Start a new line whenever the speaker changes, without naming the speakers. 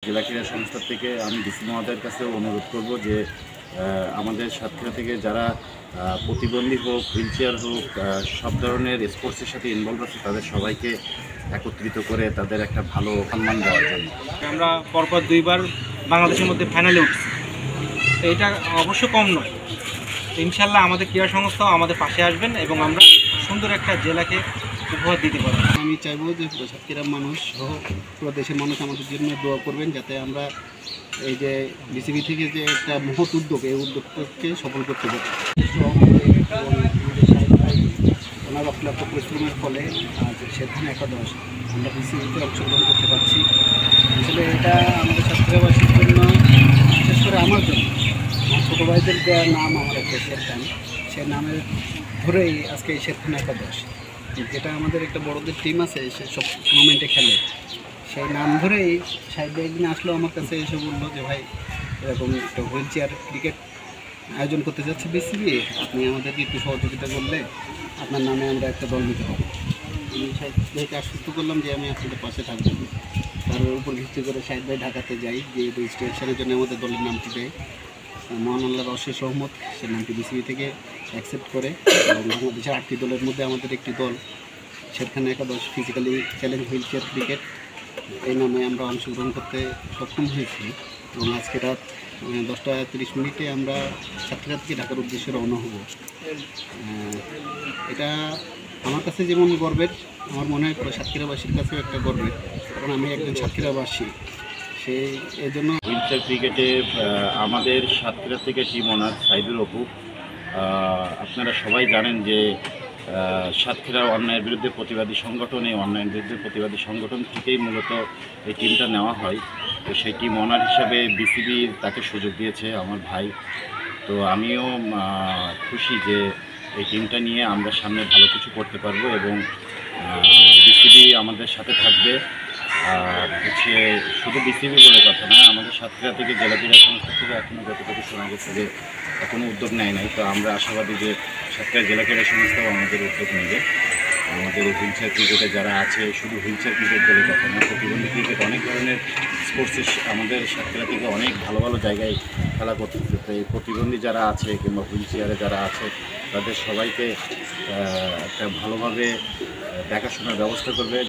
জেলা ক্রীড়া সংস্থা থেকে আমি ডিসি মহোদয়ের কাছে অনুরোধ করব যে আমাদের সাতক্ষীরা থেকে যারা প্রতিবন্ধী হোক, হুইলচেয়ার হোক, সব ধরনের স্পোর্টসের সাথে ইনভলভ আছে তাদের সবাইকে একত্রিত করে তাদের একটা ভালো সম্মান দেওয়ার জন্য।
আমরা পরপর 2বার বাংলাদেশের মধ্যে ফাইনালে উঠছি, তো এটা অবশ্য কম নয়। ইনশাল্লাহ আমাদের ক্রীড়া সংস্থাও আমাদের পাশে আসবেন এবং আমরা সুন্দর একটা জেলাকে উপহার দিতে পারব।
আমি চাইবো যে সাতক্ষীরার মানুষ সহ পুরো দেশের মানুষ আমাদের জন্য দোয়া করবেন, যাতে আমরা এই যে বিসিবি থেকে যে একটা মহৎ উদ্যোগ, এই উদ্যোগটাকে সফল করতে পারি। ওনার অক্লান্ত পরিশ্রমের ফলে আজ সেখানে একাদশ আমরা বিসিবিতে অংশগ্রহণ করতে পারছি। আসলে এটা আমাদের সাতক্ষীরাবাসীর জন্য, বিশেষ করে আমার জন্য, আমার ছোটো ভাইদের দেওয়ার নাম আমার একটা শেরখান, সে নামের ধরেই আজকে এই শেরখান একাদশ, যেটা আমাদের একটা বড়দের টিম আছে, সে সব টুর্নামেন্টে খেলে, সেই নাম ধরেই সাহেব একদিন আসলো আমার কাছে, এসে বললো যে ভাই এরকম একটা হুইল চেয়ার ক্রিকেট আয়োজন করতে যাচ্ছে বিসিবি, আপনি আমাদেরকে একটু সহযোগিতা করলে আপনার নামে আমরা একটা দল নিতে পারবো। আমি সাহেব ভাইকে আশ্বস্ত করলাম যে আমি আপনাদের পাশে থাকবো। তার উপর ভিত্তি করে সাহেব ভাই ঢাকাতে যাই, যে রেজিস্ট্রেশনের জন্য আমাদের দলের নামটি দেয়। মহান আল্লাহর অশেষ রহমত, সে নামটি বিসিবি থেকে অ্যাকসেপ্ট করে এবং বাংলাদেশের 8টি দলের মধ্যে আমাদের একটি দল সেখানে একাদশ physically challenge wheel chair cricket, এই নামে আমরা অংশগ্রহণ করতে সক্ষম হয়েছি। এবং আজকে রাত 10টা 30 মিনিটে আমরা সাতক্ষীরা থেকে ঢাকার উদ্দেশ্যে রওনা হব। এটা আমার কাছে যেমন গর্বের, আমার মনে হয় পুরো সাতক্ষীরাবাসীর কাছেও একটা গর্বের, কারণ আমি একজন সাতক্ষীরাবাসী। এই জন্য
হুইলচেয়ার ক্রিকেটে আমাদের সাতক্ষীরা থেকে টিম ওনার সাইদুর অপু। আপনারা সবাই জানেন যে সাতক্ষীরা অন্যায়ের বিরুদ্ধে প্রতিবাদী সংগঠন, এই অন্যায়ের বিরুদ্ধে প্রতিবাদী সংগঠন থেকেই মূলত এই টিমটা নেওয়া হয়। তো সেই টিম ওনার হিসাবে বিসিবি তাকে সুযোগ দিয়েছে আমার ভাই। তো আমিও খুশি যে এই টিমটা নিয়ে আমরা সামনে ভালো কিছু করতে পারবো এবং বিসিবি আমাদের সাথে থাকবে। আর হচ্ছে শুধু বিসিবি বলে কথা না, আমাদের সাতক্ষীরা থেকে জেলা ক্রীড়া সংস্থা থেকে এখনও যতটুকু শোনা গেছে যে এখনও উদ্যোগ নেয় নাই। তো আমরা আশাবাদী যে সাতক্ষীরা জেলা ক্রীড়া সংস্থাও আমাদের উদ্যোগ নেবে। আমাদের হুইলচেয়ার ক্রিকেটে যারা আছে, শুধু হুইলচেয়ার ক্রিকেট বলে কথা না, প্রতিবন্ধী ক্রিকেট অনেক ধরনের স্পোর্টসের আমাদের সাতক্ষীরা থেকে অনেক ভালো ভালো জায়গায় খেলা করতেছে। তো এই প্রতিবন্ধী যারা আছে কিংবা হুইলচেয়ারে যারা আছে তাদের সবাইকে একটা ভালোভাবে দেখাশোনার ব্যবস্থা করবে।